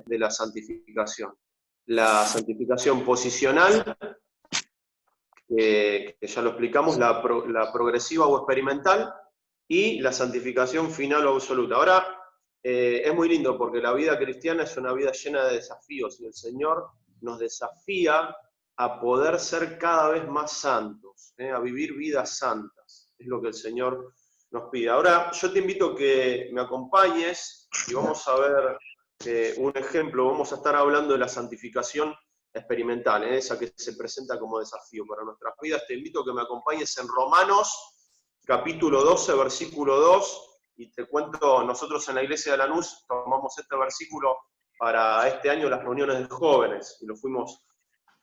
de la santificación. La santificación posicional, que ya lo explicamos, la progresiva o experimental, y la santificación final o absoluta. Ahora, es muy lindo porque la vida cristiana es una vida llena de desafíos y el Señor nos desafía a poder ser cada vez más santos, a vivir vidas santas. Es lo que el Señor nos pide. Ahora, yo te invito a que me acompañes y vamos a ver un ejemplo. Vamos a estar hablando de la santificación experimental, esa que se presenta como desafío para nuestras vidas. Te invito a que me acompañes en Romanos, capítulo 12, versículo 2, y te cuento, nosotros en la iglesia de Lanús tomamos este versículo para este año las reuniones de jóvenes, y lo fuimos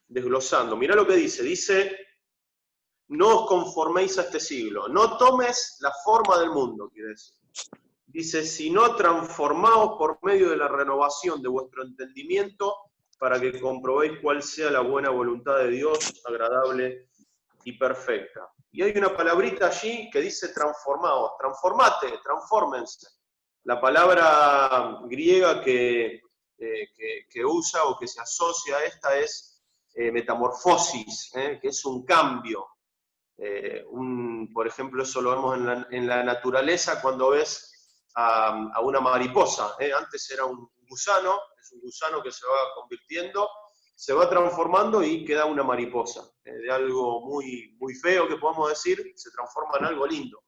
desglosando. Mirá lo que dice, no os conforméis a este siglo, no tomes la forma del mundo, quiere decir. Dice, sino transformaos por medio de la renovación de vuestro entendimiento, para que comprobéis cuál sea la buena voluntad de Dios, agradable y perfecta. Y hay una palabrita allí que dice transformaos, transformate, transfórmense. La palabra griega que usa o que se asocia a esta es metamorfosis, que es un cambio. Por ejemplo, eso lo vemos en la naturaleza cuando ves a una mariposa. Antes era un gusano, es un gusano que se va convirtiendo, se va transformando y queda una mariposa. De algo muy, muy feo que podemos decir, se transforma en algo lindo.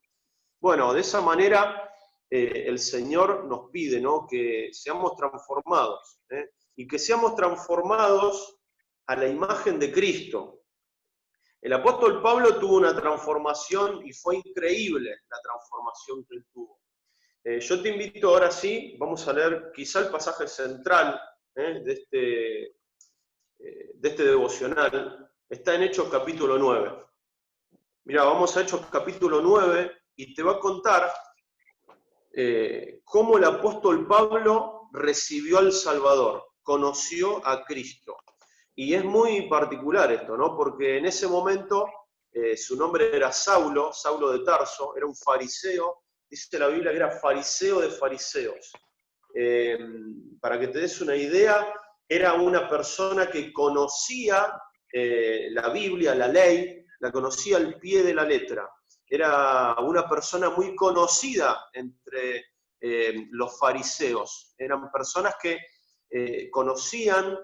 Bueno, de esa manera el Señor nos pide, ¿no?, que seamos transformados, y que seamos transformados a la imagen de Cristo. El apóstol Pablo tuvo una transformación y fue increíble la transformación que él tuvo. Yo te invito ahora sí, vamos a leer quizá el pasaje central de este devocional. Está en Hechos capítulo 9. Mirá, vamos a Hechos capítulo 9 y te va a contar cómo el apóstol Pablo recibió al Salvador, conoció a Cristo. Y es muy particular esto, ¿no? Porque en ese momento su nombre era Saulo, Saulo de Tarso, era un fariseo, dice la Biblia que era fariseo de fariseos. Para que te des una idea, era una persona que conocía la Biblia, la ley, la conocía al pie de la letra. Era una persona muy conocida entre los fariseos. Eran personas que conocían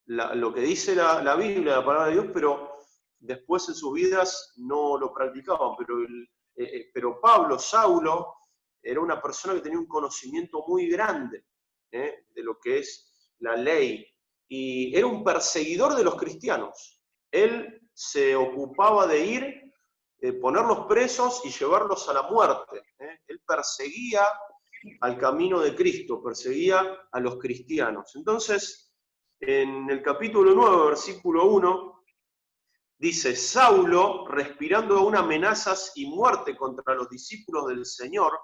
lo que dice la Biblia, la palabra de Dios, pero después en sus vidas no lo practicaban. Pero Pablo, Saulo, era una persona que tenía un conocimiento muy grande de lo que es la ley. Y era un perseguidor de los cristianos. Él se ocupaba de ir, ponerlos presos y llevarlos a la muerte. Él perseguía al camino de Cristo, perseguía a los cristianos. Entonces, en el capítulo 9, versículo 1, dice, Saulo, respirando aún amenazas y muerte contra los discípulos del Señor,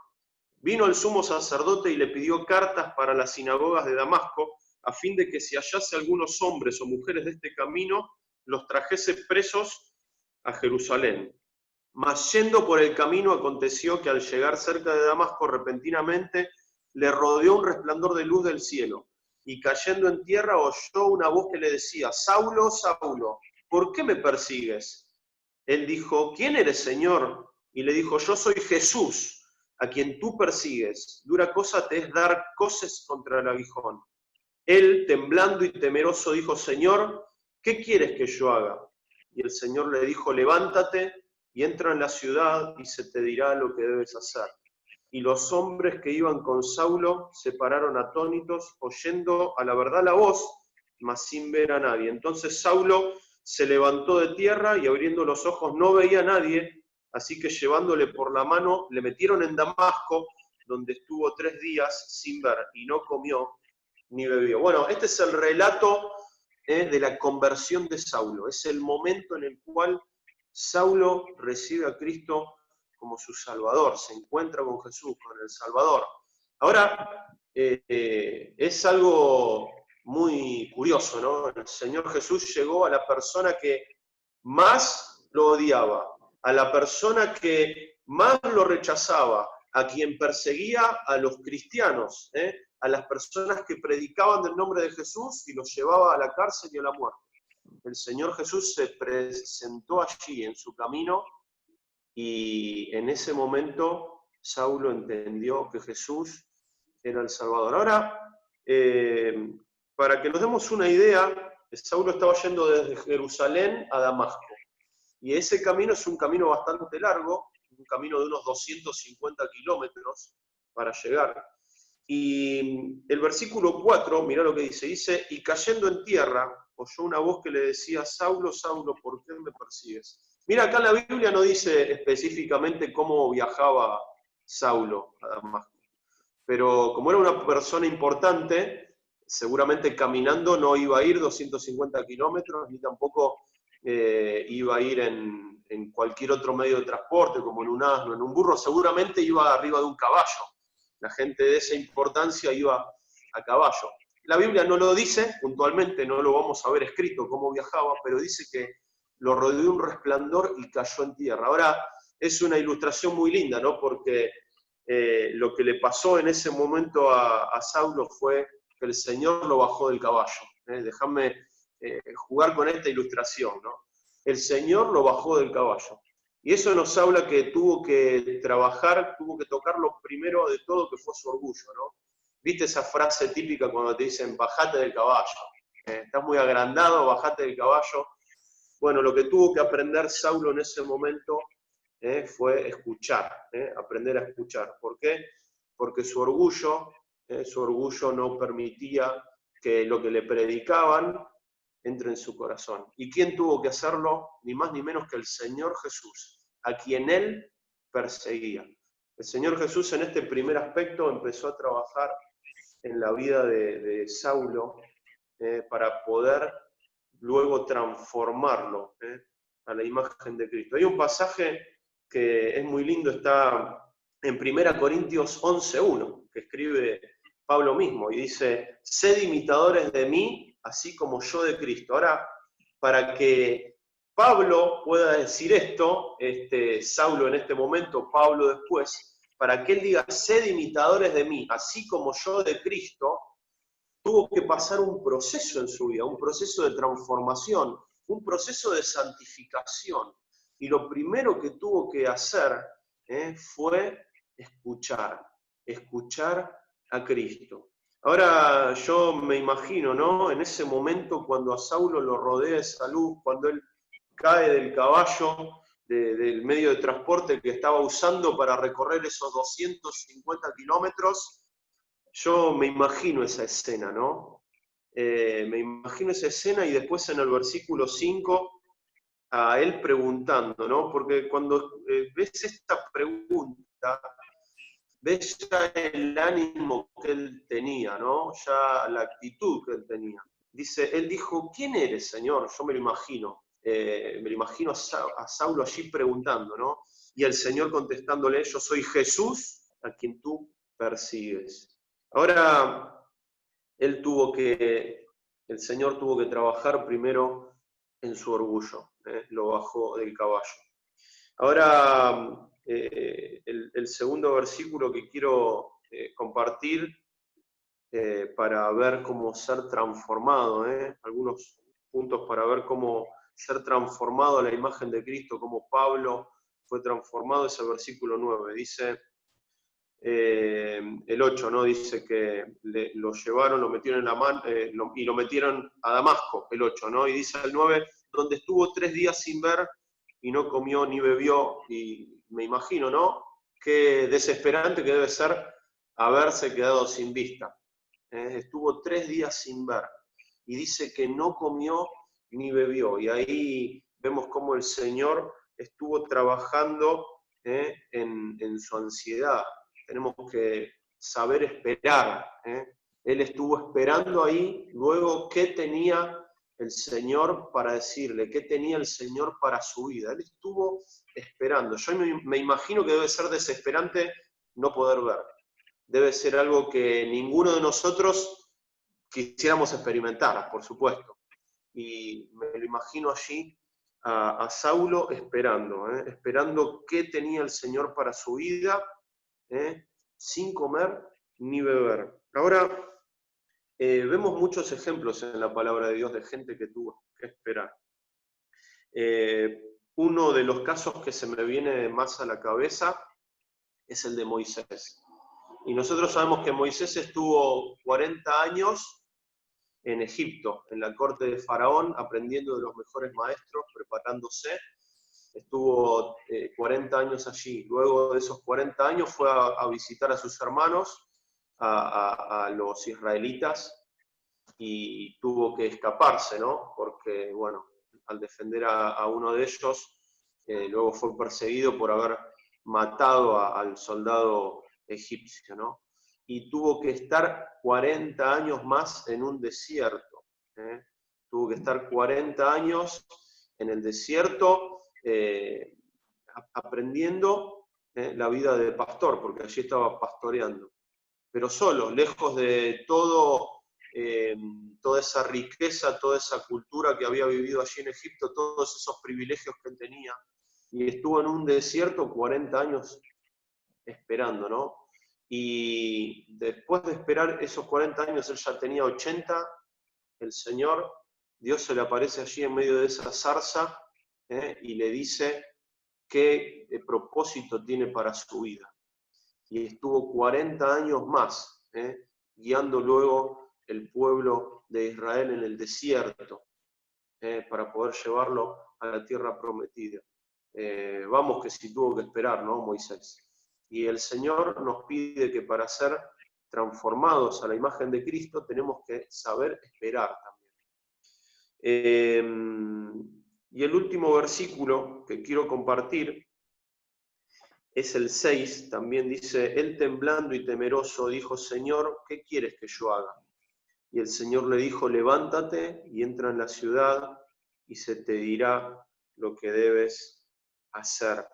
vino el sumo sacerdote y le pidió cartas para las sinagogas de Damasco, a fin de que si hallase algunos hombres o mujeres de este camino, los trajese presos a Jerusalén. Mas yendo por el camino aconteció que al llegar cerca de Damasco repentinamente le rodeó un resplandor de luz del cielo, y cayendo en tierra oyó una voz que le decía, Saulo, Saulo, ¿por qué me persigues? Él dijo, ¿quién eres, Señor? Y le dijo, yo soy Jesús, a quien tú persigues. Dura cosa te es dar coces contra el aguijón. Él, temblando y temeroso, dijo, Señor, ¿qué quieres que yo haga? Y el Señor le dijo, levántate y entra en la ciudad y se te dirá lo que debes hacer. Y los hombres que iban con Saulo se pararon atónitos, oyendo a la verdad la voz, mas sin ver a nadie. Entonces Saulo se levantó de tierra y abriendo los ojos no veía a nadie, así que llevándole por la mano le metieron en Damasco, donde estuvo 3 días sin ver, y no comió ni bebió. Bueno, este es el relato de la conversión de Saulo. Es el momento en el cual Saulo recibe a Cristo como su Salvador, se encuentra con Jesús, con el Salvador. Ahora, es algo muy curioso, ¿no? El Señor Jesús llegó a la persona que más lo odiaba, a la persona que más lo rechazaba, a quien perseguía a los cristianos, a las personas que predicaban del nombre de Jesús y los llevaba a la cárcel y a la muerte. El Señor Jesús se presentó allí en su camino y en ese momento Saulo entendió que Jesús era el Salvador. Ahora, para que nos demos una idea, Saulo estaba yendo desde Jerusalén a Damasco. Y ese camino es un camino bastante largo, un camino de unos 250 kilómetros para llegar. Y el versículo 4, mirá lo que dice, y cayendo en tierra, oyó una voz que le decía, Saulo, Saulo, ¿por qué me persigues? Mira, acá en la Biblia no dice específicamente cómo viajaba Saulo a Damasco, pero como era una persona importante, seguramente caminando no iba a ir 250 kilómetros, ni tampoco iba a ir en cualquier otro medio de transporte, como en un asno, en un burro, seguramente iba arriba de un caballo. La gente de esa importancia iba a caballo. La Biblia no lo dice puntualmente, no lo vamos a ver escrito cómo viajaba, pero dice que lo rodeó un resplandor y cayó en tierra. Ahora, es una ilustración muy linda, ¿no? Porque lo que le pasó en ese momento a Saulo fue que el Señor lo bajó del caballo. Déjame jugar con esta ilustración, ¿no? El Señor lo bajó del caballo. Y eso nos habla que tuvo que trabajar, tuvo que tocar lo primero de todo, que fue su orgullo, ¿no? ¿Viste esa frase típica cuando te dicen, bajate del caballo? Estás muy agrandado, bajate del caballo. Bueno, lo que tuvo que aprender Saulo en ese momento fue escuchar, aprender a escuchar. ¿Por qué? Porque su orgullo no permitía que lo que le predicaban entre en su corazón. ¿Y quién tuvo que hacerlo? Ni más ni menos que el Señor Jesús, a quien él perseguía. El Señor Jesús en este primer aspecto empezó a trabajar en la vida de Saulo para poder luego transformarlo a la imagen de Cristo. Hay un pasaje que es muy lindo, está en 1 Corintios 11:1, que escribe Pablo mismo, y dice, sed imitadores de mí, así como yo de Cristo. Ahora, para que Pablo pueda decir esto, Saulo en este momento, Pablo después, para que él diga, sed imitadores de mí, así como yo de Cristo, tuvo que pasar un proceso en su vida, un proceso de transformación, un proceso de santificación. Y lo primero que tuvo que hacer fue escuchar a Cristo. Ahora yo me imagino, ¿no? En ese momento cuando a Saulo lo rodea esa luz, cuando él cae del caballo, del medio de transporte que estaba usando para recorrer esos 250 kilómetros, yo me imagino esa escena, ¿no? Me imagino esa escena y después en el versículo 5 a él preguntando, ¿no? Porque cuando ves esta pregunta, ves ya el ánimo que él tenía, ¿no? Ya la actitud que él tenía. Dice, él dijo, ¿quién eres, Señor? Yo me lo imagino. A Saulo allí preguntando, ¿no? Y el Señor contestándole, yo soy Jesús a quien tú persigues. Ahora, el Señor tuvo que trabajar primero en su orgullo, lo bajó del caballo. Ahora, el segundo versículo que quiero compartir para ver cómo ser transformado, algunos puntos para ver cómo ser transformado a la imagen de Cristo, cómo Pablo fue transformado, es el versículo 9. Dice, el 8, ¿no? Dice que lo llevaron, lo metieron en la mano y lo metieron a Damasco, el 8, ¿no? Y dice el 9, donde estuvo 3 días sin ver y no comió ni bebió, y me imagino, ¿no? Qué desesperante que debe ser haberse quedado sin vista. Estuvo 3 días sin ver y dice que no comió ni bebió, y ahí vemos cómo el Señor estuvo trabajando en su ansiedad. Tenemos que saber esperar. Él estuvo esperando ahí, luego, ¿qué tenía el Señor para decirle? ¿Qué tenía el Señor para su vida? Él estuvo esperando. Yo me imagino que debe ser desesperante no poder ver. Debe ser algo que ninguno de nosotros quisiéramos experimentar, por supuesto. Y me lo imagino allí a Saulo esperando qué tenía el Señor para su vida, sin comer ni beber. Ahora, vemos muchos ejemplos en la palabra de Dios de gente que tuvo que esperar. Uno de los casos que se me viene más a la cabeza es el de Moisés. Y nosotros sabemos que Moisés estuvo 40 años en Egipto, en la corte de Faraón, aprendiendo de los mejores maestros, preparándose. Estuvo 40 años allí. Luego de esos 40 años fue a visitar a sus hermanos, a los israelitas, y tuvo que escaparse, ¿no? Porque, bueno, al defender a uno de ellos, luego fue perseguido por haber matado al soldado egipcio, ¿no? Y tuvo que estar 40 años más en un desierto. Tuvo que estar 40 años en el desierto aprendiendo la vida de pastor, porque allí estaba pastoreando. Pero solo, lejos de toda esa riqueza, toda esa cultura que había vivido allí en Egipto, todos esos privilegios que tenía. Y estuvo en un desierto 40 años esperando, ¿no? Y después de esperar esos 40 años, él ya tenía 80, el Señor, Dios se le aparece allí en medio de esa zarza y le dice qué propósito tiene para su vida. Y estuvo 40 años más, guiando luego el pueblo de Israel en el desierto, para poder llevarlo a la tierra prometida. Vamos que sí tuvo que esperar, ¿no, Moisés? Y el Señor nos pide que para ser transformados a la imagen de Cristo tenemos que saber esperar también. Y el último versículo que quiero compartir es el 6, también dice, él temblando y temeroso dijo, Señor, ¿qué quieres que yo haga? Y el Señor le dijo, levántate y entra en la ciudad y se te dirá lo que debes hacer.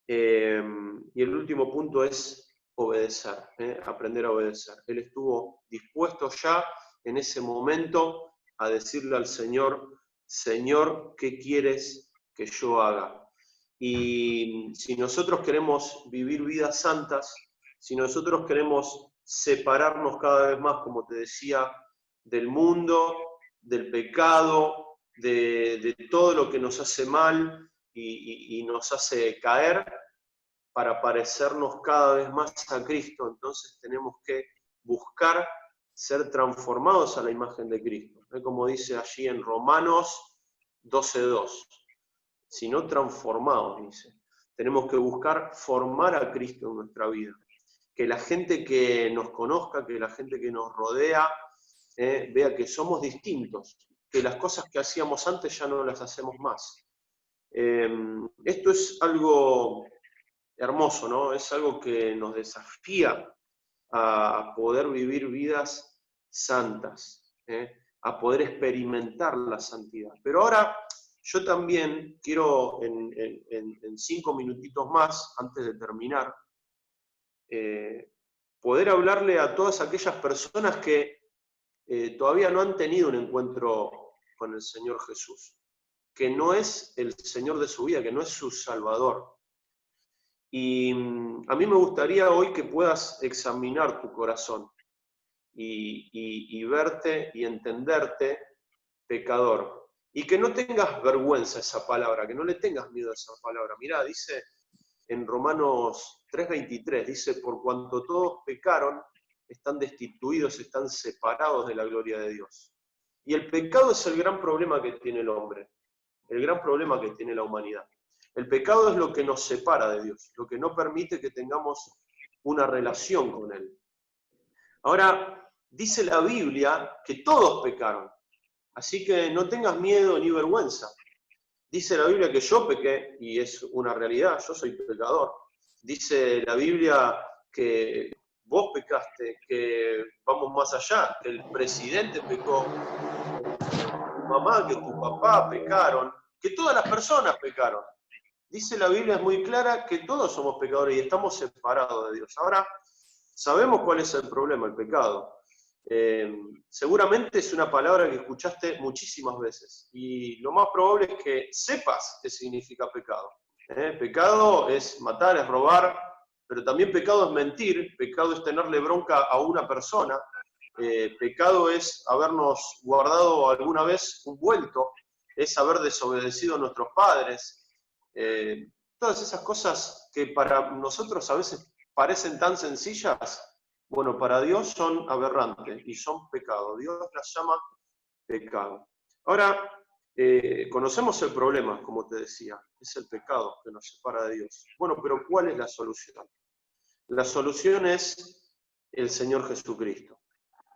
Y el último punto es obedecer, aprender a obedecer. Él estuvo dispuesto ya en ese momento a decirle al Señor, Señor, ¿qué quieres que yo haga? Y si nosotros queremos vivir vidas santas, si nosotros queremos separarnos cada vez más, como te decía, del mundo, del pecado, de todo lo que nos hace mal y nos hace caer, para parecernos cada vez más a Cristo, entonces tenemos que buscar ser transformados a la imagen de Cristo. Como dice allí en Romanos 12:2. Sino transformados, dice. Tenemos que buscar formar a Cristo en nuestra vida. Que la gente que nos conozca, que la gente que nos rodea, vea que somos distintos, que las cosas que hacíamos antes ya no las hacemos más. Esto es algo hermoso, ¿no? Es algo que nos desafía a poder vivir vidas santas, a poder experimentar la santidad. Pero ahora yo también quiero, en 5 minutitos más, antes de terminar, poder hablarle a todas aquellas personas que todavía no han tenido un encuentro con el Señor Jesús, que no es el Señor de su vida, que no es su Salvador. Y a mí me gustaría hoy que puedas examinar tu corazón y verte y entenderte pecador. Y que no tengas vergüenza a esa palabra, que no le tengas miedo a esa palabra. Mirá, dice en Romanos 3:23, dice, por cuanto todos pecaron, están destituidos, están separados de la gloria de Dios. Y el pecado es el gran problema que tiene el hombre, el gran problema que tiene la humanidad. El pecado es lo que nos separa de Dios, lo que no permite que tengamos una relación con Él. Ahora, dice la Biblia que todos pecaron. Así que no tengas miedo ni vergüenza. Dice la Biblia que yo pequé, y es una realidad, yo soy pecador. Dice la Biblia que vos pecaste, que vamos más allá, que el presidente pecó, que tu mamá, que tu papá pecaron, que todas las personas pecaron. Dice la Biblia, es muy clara, que todos somos pecadores y estamos separados de Dios. Ahora, sabemos cuál es el problema, el pecado. Seguramente es una palabra que escuchaste muchísimas veces y lo más probable es que sepas qué significa pecado. Pecado es matar, es robar, pero también pecado es mentir, pecado es tenerle bronca a una persona, pecado es habernos guardado alguna vez un vuelto, es haber desobedecido a nuestros padres. Todas esas cosas que para nosotros a veces parecen tan sencillas, bueno, para Dios son aberrantes y son pecado. Dios las llama pecado. Ahora, conocemos el problema, como te decía, es el pecado que nos separa de Dios. Bueno, pero ¿cuál es la solución? La solución es el Señor Jesucristo.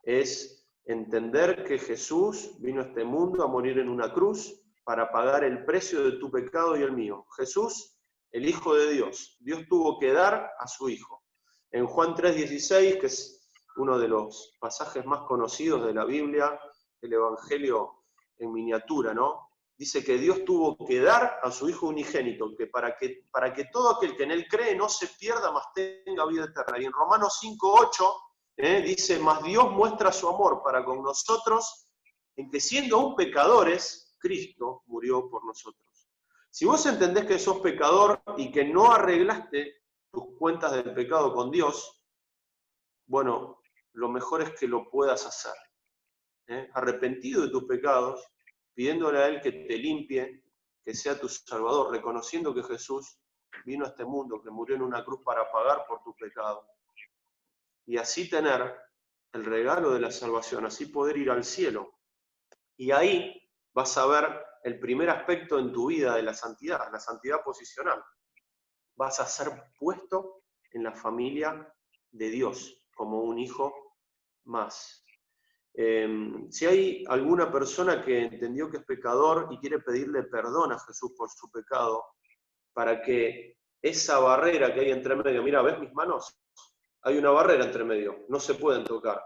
Es entender que Jesús vino a este mundo a morir en una cruz para pagar el precio de tu pecado y el mío. Jesús, el Hijo de Dios. Dios tuvo que dar a su Hijo. En Juan 3:16, que es uno de los pasajes más conocidos de la Biblia, el Evangelio en miniatura, ¿no? Dice que Dios tuvo que dar a su Hijo unigénito, que para que todo aquel que en Él cree no se pierda, mas tenga vida eterna. Y en Romanos 5:8 dice, mas Dios muestra su amor para con nosotros, en que siendo aún pecadores, Cristo murió por nosotros. Si vos entendés que sos pecador y que no arreglaste tus cuentas del pecado con Dios, bueno, lo mejor es que lo puedas hacer. Arrepentido de tus pecados, pidiéndole a Él que te limpie, que sea tu Salvador, reconociendo que Jesús vino a este mundo, que murió en una cruz para pagar por tu pecado. Y así tener el regalo de la salvación, así poder ir al cielo. Y ahí vas a ver el primer aspecto en tu vida de la santidad posicional. Vas a ser puesto en la familia de Dios, como un hijo más. Si hay alguna persona que entendió que es pecador y quiere pedirle perdón a Jesús por su pecado, para que esa barrera que hay entre medio, mira, ¿ves mis manos? Hay una barrera entre medio, no se pueden tocar.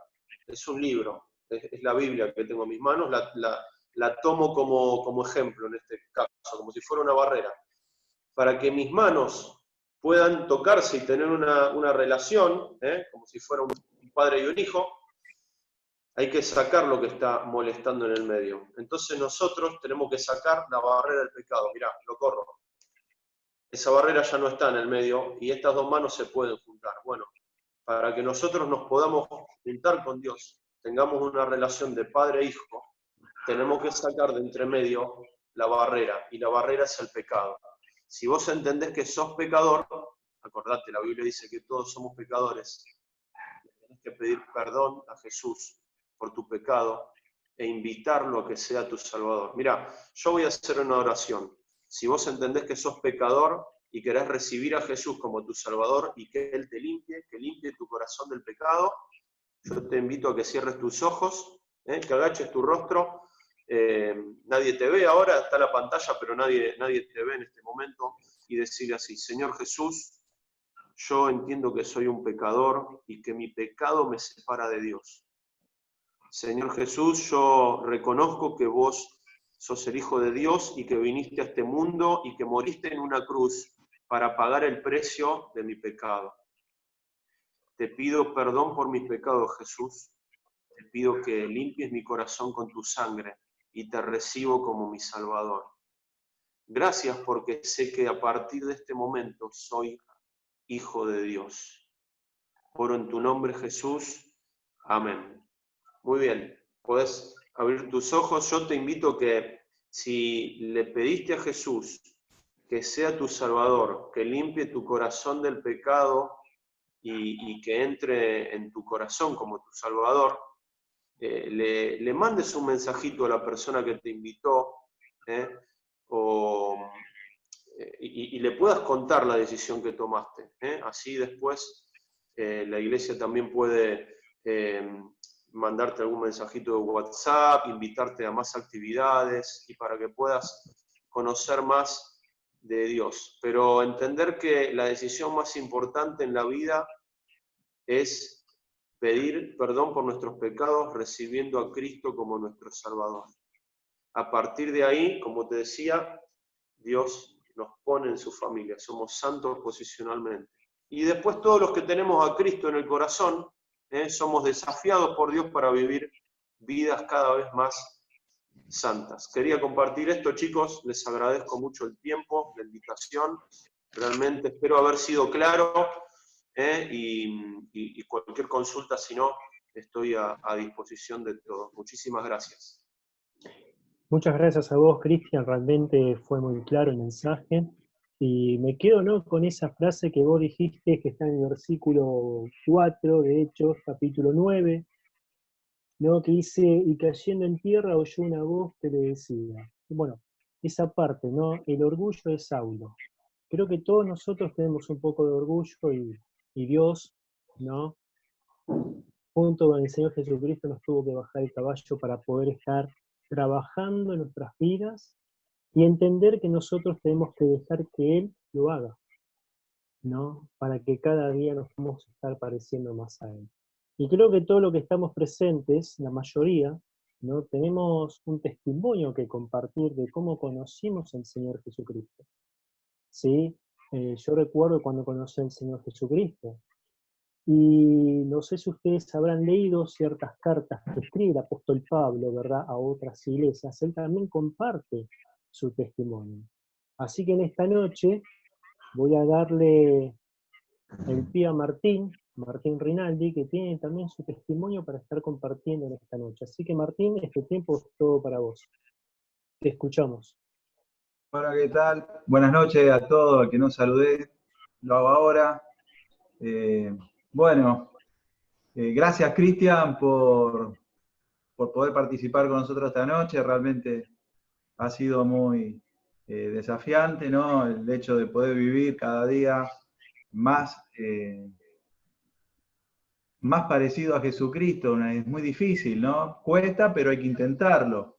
Es un libro, es la Biblia que tengo en mis manos, la tomo como ejemplo en este caso, como si fuera una barrera. Para que mis manos puedan tocarse y tener una relación, como si fuera un padre y un hijo, hay que sacar lo que está molestando en el medio. Entonces nosotros tenemos que sacar la barrera del pecado. Mirá, lo corro. Esa barrera ya no está en el medio y estas dos manos se pueden juntar. Bueno, para que nosotros nos podamos juntar con Dios, tengamos una relación de padre e hijo, tenemos que sacar de entre medio la barrera, y la barrera es el pecado. Si vos entendés que sos pecador, acordate, la Biblia dice que todos somos pecadores, tenés que pedir perdón a Jesús por tu pecado e invitarlo a que sea tu Salvador. Mirá, yo voy a hacer una oración. Si vos entendés que sos pecador y querés recibir a Jesús como tu Salvador y que Él te limpie, que limpie tu corazón del pecado, yo te invito a que cierres tus ojos, que agaches tu rostro. Nadie te ve ahora, está la pantalla, pero nadie te ve en este momento. Y decir así, Señor Jesús, yo entiendo que soy un pecador y que mi pecado me separa de Dios. Señor Jesús, yo reconozco que vos sos el Hijo de Dios y que viniste a este mundo y que moriste en una cruz para pagar el precio de mi pecado. Te pido perdón por mis pecados, Jesús. Te pido que limpies mi corazón con tu sangre y te recibo como mi Salvador. Gracias porque sé que a partir de este momento soy hijo de Dios. Oro en tu nombre, Jesús. Amén. Muy bien, puedes abrir tus ojos. Yo te invito que si le pediste a Jesús que sea tu Salvador, que limpie tu corazón del pecado y que entre en tu corazón como tu Salvador, le mandes un mensajito a la persona que te invitó y le puedas contar la decisión que tomaste. Así después la iglesia también puede mandarte algún mensajito de WhatsApp, invitarte a más actividades y para que puedas conocer más de Dios. Pero entender que la decisión más importante en la vida es pedir perdón por nuestros pecados recibiendo a Cristo como nuestro Salvador. A partir de ahí, como te decía, Dios nos pone en su familia, somos santos posicionalmente. Y después todos los que tenemos a Cristo en el corazón, somos desafiados por Dios para vivir vidas cada vez más santas. Quería compartir esto, chicos, les agradezco mucho el tiempo, la invitación, realmente espero haber sido claro. y cualquier consulta, si no, estoy a disposición de todos. Muchísimas gracias. Muchas gracias a vos, Cristian, realmente fue muy claro el mensaje. Y me quedo, ¿no?, con esa frase que vos dijiste, que está en el versículo 4 de Hechos, capítulo 9, ¿no?, que dice, y cayendo en tierra oyó una voz que le decía. Bueno, esa parte, ¿no?, el orgullo de Saulo. Creo que todos nosotros tenemos un poco de orgullo y Dios, ¿no?, junto con el Señor Jesucristo nos tuvo que bajar el caballo para poder estar trabajando en nuestras vidas y entender que nosotros tenemos que dejar que Él lo haga, ¿no? Para que cada día nos podamos estar pareciendo más a Él. Y creo que todo lo que estamos presentes, la mayoría, ¿no?, tenemos un testimonio que compartir de cómo conocimos al Señor Jesucristo. ¿Sí? Yo recuerdo cuando conocí al Señor Jesucristo. Y no sé si ustedes habrán leído ciertas cartas que escribe el apóstol Pablo, ¿verdad?, a otras iglesias. Él también comparte su testimonio. Así que en esta noche voy a darle el pie a Martín Rinaldi, que tiene también su testimonio para estar compartiendo en esta noche. Así que Martín, este tiempo es todo para vos. Te escuchamos. Bueno, ¿qué tal? Buenas noches a todos, a quien no saludé, lo hago ahora. Gracias Cristian por poder participar con nosotros esta noche. Realmente ha sido muy desafiante, ¿no?, el hecho de poder vivir cada día más parecido a Jesucristo. Es muy difícil, ¿no? Cuesta, pero hay que intentarlo.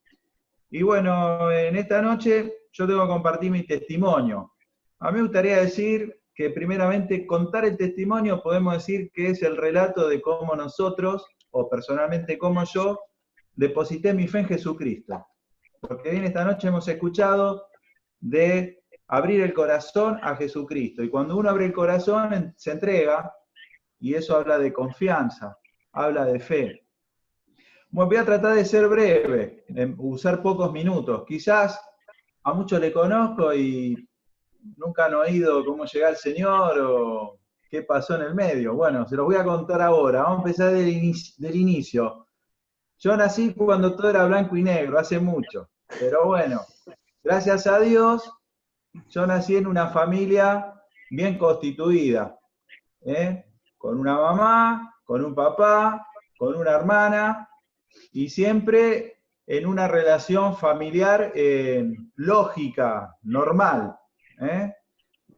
Y bueno, en esta noche yo tengo que compartir mi testimonio. A mí me gustaría decir que primeramente contar el testimonio podemos decir que es el relato de cómo nosotros, o personalmente como yo, deposité mi fe en Jesucristo. Porque bien esta noche hemos escuchado de abrir el corazón a Jesucristo. Y cuando uno abre el corazón se entrega, y eso habla de confianza, habla de fe. Bueno, voy a tratar de ser breve, usar pocos minutos. Quizás a muchos le conozco y nunca han oído cómo llegó al Señor o qué pasó en el medio. Bueno, se los voy a contar ahora. Vamos a empezar del inicio. Yo nací cuando todo era blanco y negro, hace mucho. Pero bueno, gracias a Dios, yo nací en una familia bien constituida, con una mamá, con un papá, con una hermana, y siempre en una relación familiar lógica, normal.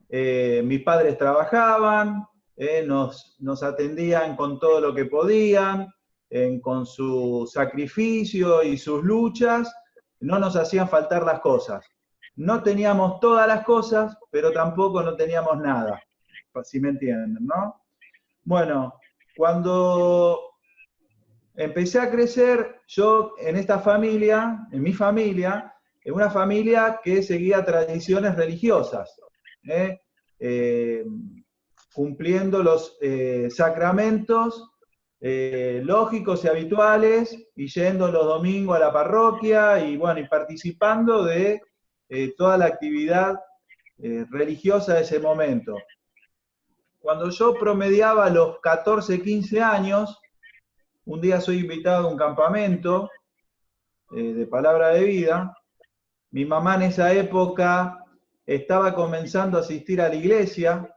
Mis padres trabajaban, nos atendían con todo lo que podían, con su sacrificio y sus luchas, no nos hacían faltar las cosas. No teníamos todas las cosas, pero tampoco no teníamos nada, si me entienden, ¿no? Bueno, cuando empecé a crecer, yo en esta familia, en mi familia, en una familia que seguía tradiciones religiosas, cumpliendo los sacramentos lógicos y habituales, y yendo los domingos a la parroquia, y bueno, y participando de toda la actividad religiosa de ese momento. Cuando yo promediaba los 14, 15 años, un día soy invitado a un campamento de palabra de vida. Mi mamá en esa época estaba comenzando a asistir a la iglesia,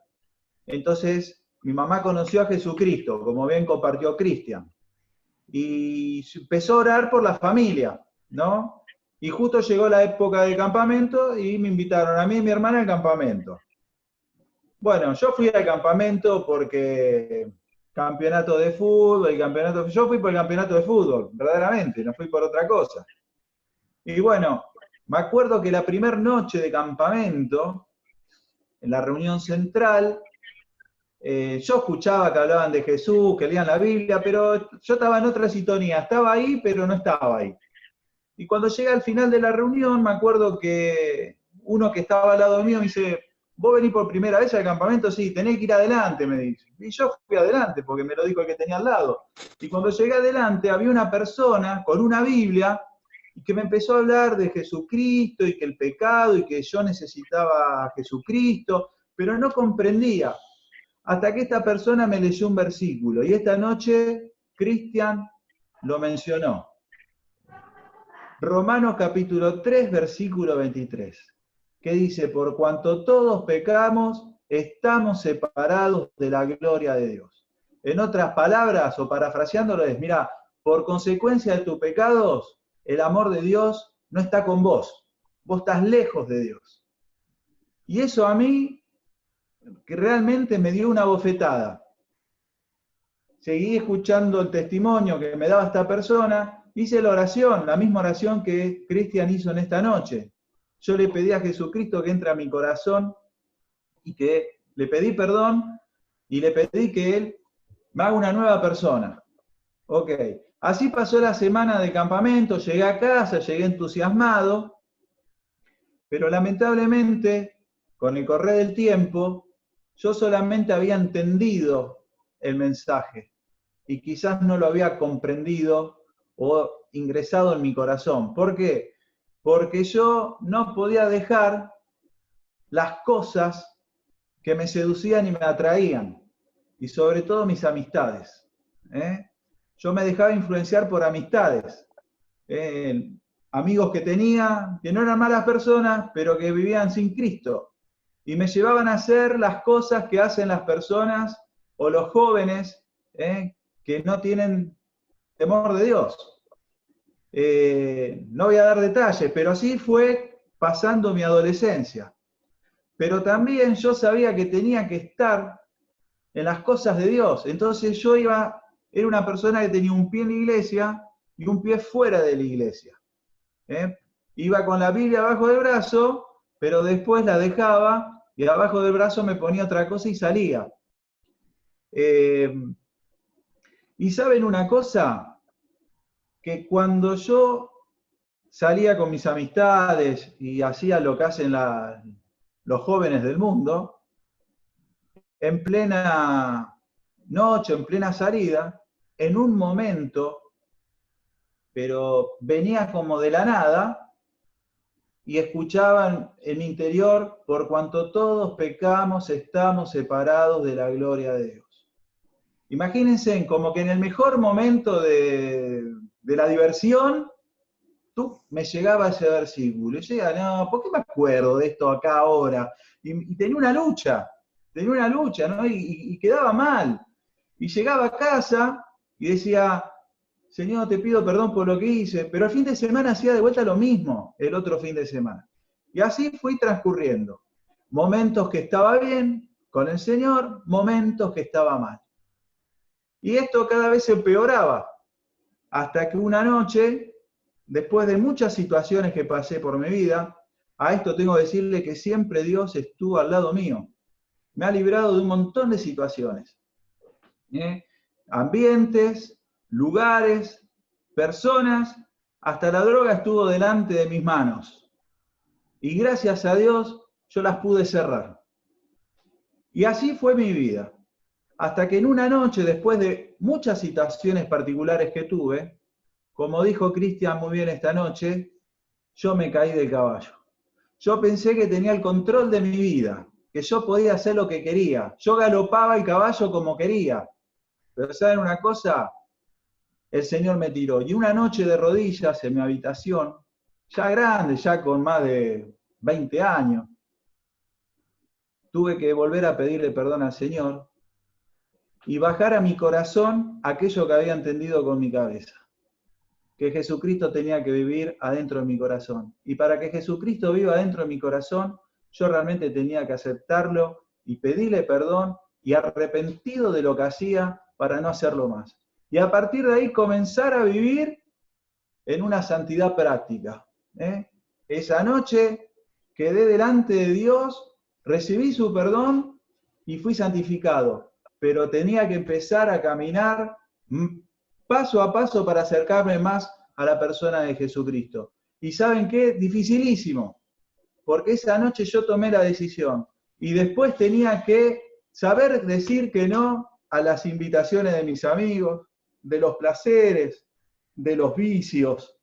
entonces mi mamá conoció a Jesucristo, como bien compartió Cristian, y empezó a orar por la familia, ¿no? Y justo llegó la época del campamento y me invitaron a mí y mi hermana al campamento. Bueno, yo fui al campamento porque campeonato de fútbol, yo fui por el campeonato de fútbol, verdaderamente, no fui por otra cosa. Y bueno, me acuerdo que la primera noche de campamento, en la reunión central, yo escuchaba que hablaban de Jesús, que leían la Biblia, pero yo estaba en otra sintonía, estaba ahí, pero no estaba ahí. Y cuando llegué al final de la reunión, me acuerdo que uno que estaba al lado mío me dice: ¿vos venís por primera vez al campamento? Sí, tenés que ir adelante, me dice. Y yo fui adelante, porque me lo dijo el que tenía al lado. Y cuando llegué adelante, había una persona con una Biblia y que me empezó a hablar de Jesucristo y que el pecado y que yo necesitaba a Jesucristo, pero no comprendía. hasta que esta persona me leyó un versículo, y esta noche Cristian lo mencionó. Romanos capítulo 3, versículo 23, que dice, por cuanto todos pecamos, estamos separados de la gloria de Dios. En otras palabras, o parafraseándolo, es, mira, por consecuencia de tus pecados, el amor de Dios no está con vos. Vos estás lejos de Dios. Y eso a mí, que realmente me dio una bofetada. Seguí escuchando el testimonio que me daba esta persona, hice la oración, la misma oración que Cristian hizo en esta noche. Yo le pedí a Jesucristo que entre a mi corazón y que le pedí perdón y le pedí que Él me haga una nueva persona. Ok, así pasó la semana de campamento, llegué a casa, llegué entusiasmado, pero lamentablemente, con el correr del tiempo, yo solamente había entendido el mensaje y quizás no lo había comprendido o ingresado en mi corazón. ¿Por qué? Porque yo no podía dejar las cosas que me seducían y me atraían, y sobre todo mis amistades. Yo me dejaba influenciar por amistades. Amigos que tenía, que no eran malas personas, pero que vivían sin Cristo. Y me llevaban a hacer las cosas que hacen las personas o los jóvenes que no tienen temor de Dios. No voy a dar detalles, pero así fue pasando mi adolescencia. Pero también yo sabía que tenía que estar en las cosas de Dios. Entonces yo era una persona que tenía un pie en la iglesia y un pie fuera de la iglesia. Iba con la Biblia abajo del brazo, pero después la dejaba y abajo del brazo me ponía otra cosa y salía. Y ¿saben una cosa? Que cuando yo salía con mis amistades y hacía lo que hacen los jóvenes del mundo, en plena noche, en plena salida, en un momento, pero venía como de la nada, y escuchaban en mi interior, por cuanto todos pecamos, estamos separados de la gloria de Dios. Imagínense, como que en el mejor momento de la diversión, me llegaba ese versículo. Y yo decía, no, ¿por qué me acuerdo de esto acá ahora? Y tenía una lucha, ¿no? Y quedaba mal. Y llegaba a casa y decía, Señor, te pido perdón por lo que hice, pero el fin de semana hacía de vuelta lo mismo, el otro fin de semana. Y así fui transcurriendo. Momentos que estaba bien con el Señor, momentos que estaba mal. Y esto cada vez se empeoraba, hasta que una noche, después de muchas situaciones que pasé por mi vida, a esto tengo que decirle que siempre Dios estuvo al lado mío. Me ha librado de un montón de situaciones. Ambientes, lugares, personas, hasta la droga estuvo delante de mis manos. Y gracias a Dios yo las pude cerrar. Y así fue mi vida. Hasta que en una noche, después de muchas situaciones particulares que tuve, como dijo Cristian muy bien esta noche, yo me caí del caballo. Yo pensé que tenía el control de mi vida, que yo podía hacer lo que quería. Yo galopaba el caballo como quería. Pero ¿saben una cosa? El Señor me tiró. Y una noche de rodillas en mi habitación, ya grande, ya con más de 20 años, tuve que volver a pedirle perdón al Señor y bajar a mi corazón aquello que había entendido con mi cabeza. Que Jesucristo tenía que vivir adentro de mi corazón. Y para que Jesucristo viva adentro de mi corazón, yo realmente tenía que aceptarlo y pedirle perdón y arrepentido de lo que hacía para no hacerlo más. Y a partir de ahí comenzar a vivir en una santidad práctica. Esa noche quedé delante de Dios, recibí su perdón y fui santificado. Pero tenía que empezar a caminar paso a paso para acercarme más a la persona de Jesucristo. ¿Y saben qué? Dificilísimo, porque esa noche yo tomé la decisión y después tenía que saber decir que no a las invitaciones de mis amigos, de los placeres, de los vicios,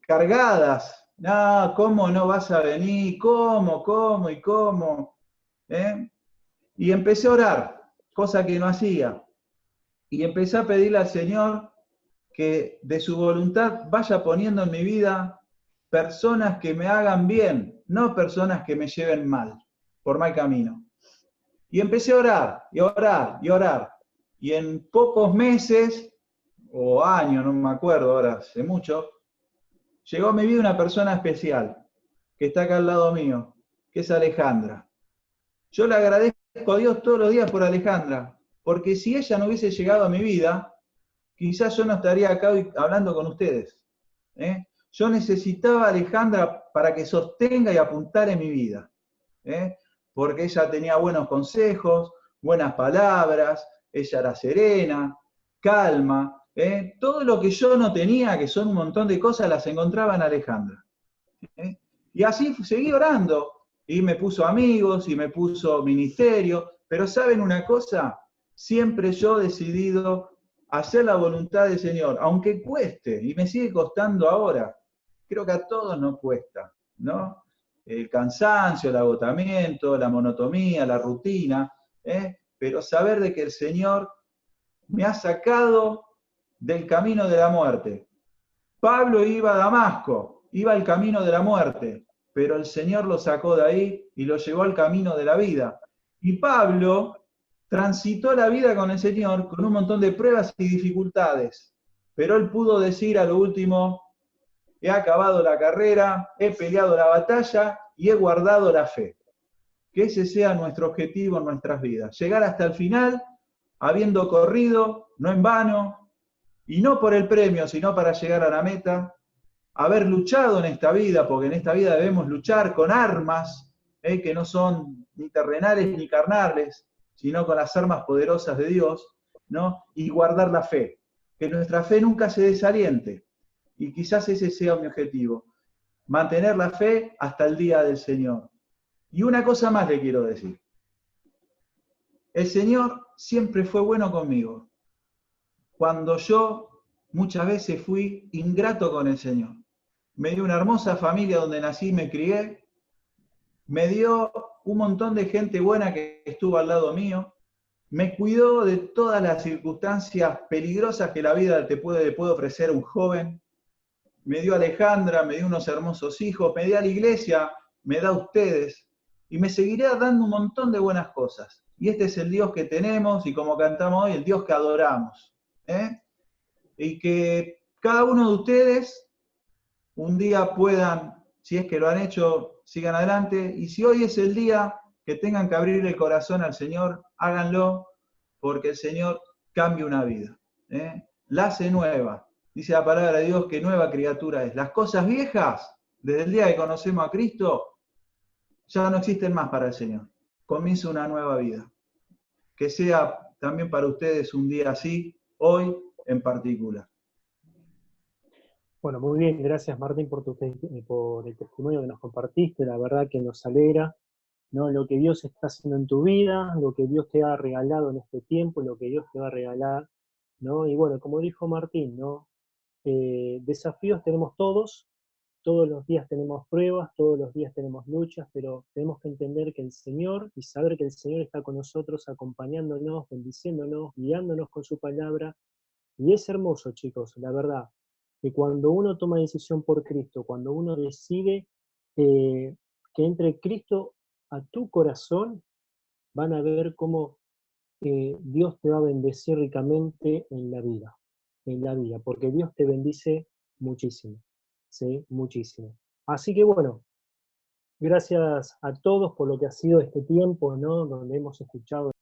cargadas. No, ¿cómo no vas a venir? ¿Cómo? Y empecé a orar, cosa que no hacía. Y empecé a pedirle al Señor que de su voluntad vaya poniendo en mi vida personas que me hagan bien, no personas que me lleven mal, por mal camino. Y empecé a orar, y orar, y orar. Y en pocos meses, o años, no me acuerdo ahora, hace mucho, llegó a mi vida una persona especial, que está acá al lado mío, que es Alejandra. Yo le agradezco a Dios todos los días por Alejandra, porque si ella no hubiese llegado a mi vida, quizás yo no estaría acá hoy hablando con ustedes. ¿eh? Yo necesitaba a Alejandra para que sostenga y apuntara en mi vida. Porque ella tenía buenos consejos, buenas palabras, ella era serena, calma. Todo lo que yo no tenía, que son un montón de cosas, las encontraba en Alejandra. Y así seguí orando. Y me puso amigos, y me puso ministerio. Pero ¿saben una cosa? Siempre yo he decidido hacer la voluntad del Señor, aunque cueste, y me sigue costando ahora. Creo que a todos nos cuesta, ¿no? El cansancio, el agotamiento, la monotonía, la rutina, pero saber de que el Señor me ha sacado del camino de la muerte. Pablo iba a Damasco, iba al camino de la muerte, pero el Señor lo sacó de ahí y lo llevó al camino de la vida. Y Pablo transitó la vida con el Señor con un montón de pruebas y dificultades, pero él pudo decir a lo último: he acabado la carrera, he peleado la batalla y he guardado la fe. Que ese sea nuestro objetivo en nuestras vidas, llegar hasta el final habiendo corrido, no en vano, y no por el premio, sino para llegar a la meta, haber luchado en esta vida, porque en esta vida debemos luchar con armas, que no son ni terrenales ni carnales, sino con las armas poderosas de Dios, ¿no? Y guardar la fe, que nuestra fe nunca se desaliente, y quizás ese sea mi objetivo, mantener la fe hasta el día del Señor. Y una cosa más le quiero decir, el Señor siempre fue bueno conmigo, cuando yo muchas veces fui ingrato con el Señor. Me dio una hermosa familia donde nací y me crié, me dio un montón de gente buena que estuvo al lado mío, me cuidó de todas las circunstancias peligrosas que la vida te puede ofrecer a un joven, me dio a Alejandra, me dio unos hermosos hijos, me dio a la iglesia, me da a ustedes, y me seguirá dando un montón de buenas cosas. Y este es el Dios que tenemos, y como cantamos hoy, el Dios que adoramos. Y que cada uno de ustedes un día puedan, si es que lo han hecho, sigan adelante, y si hoy es el día que tengan que abrir el corazón al Señor, háganlo, porque el Señor cambia una vida, la hace nueva. Dice la palabra de Dios que nueva criatura es. Las cosas viejas, desde el día que conocemos a Cristo, ya no existen más para el Señor. Comienza una nueva vida. Que sea también para ustedes un día así, hoy en particular. Bueno, muy bien, gracias Martín por el testimonio que nos compartiste, la verdad que nos alegra, ¿no? Lo que Dios está haciendo en tu vida, lo que Dios te ha regalado en este tiempo, lo que Dios te va a regalar, ¿no? Y bueno, como dijo Martín, ¿no? Desafíos tenemos todos los días tenemos pruebas, todos los días tenemos luchas, pero tenemos que entender que el Señor, y saber que el Señor está con nosotros, acompañándonos, bendiciéndonos, guiándonos con su palabra, y es hermoso, chicos, la verdad, que cuando uno toma decisión por Cristo, cuando uno decide que entre Cristo a tu corazón, van a ver cómo Dios te va a bendecir ricamente en la vida, porque Dios te bendice muchísimo, ¿sí? Muchísimo. Así que bueno, gracias a todos por lo que ha sido este tiempo, ¿no? Donde hemos escuchado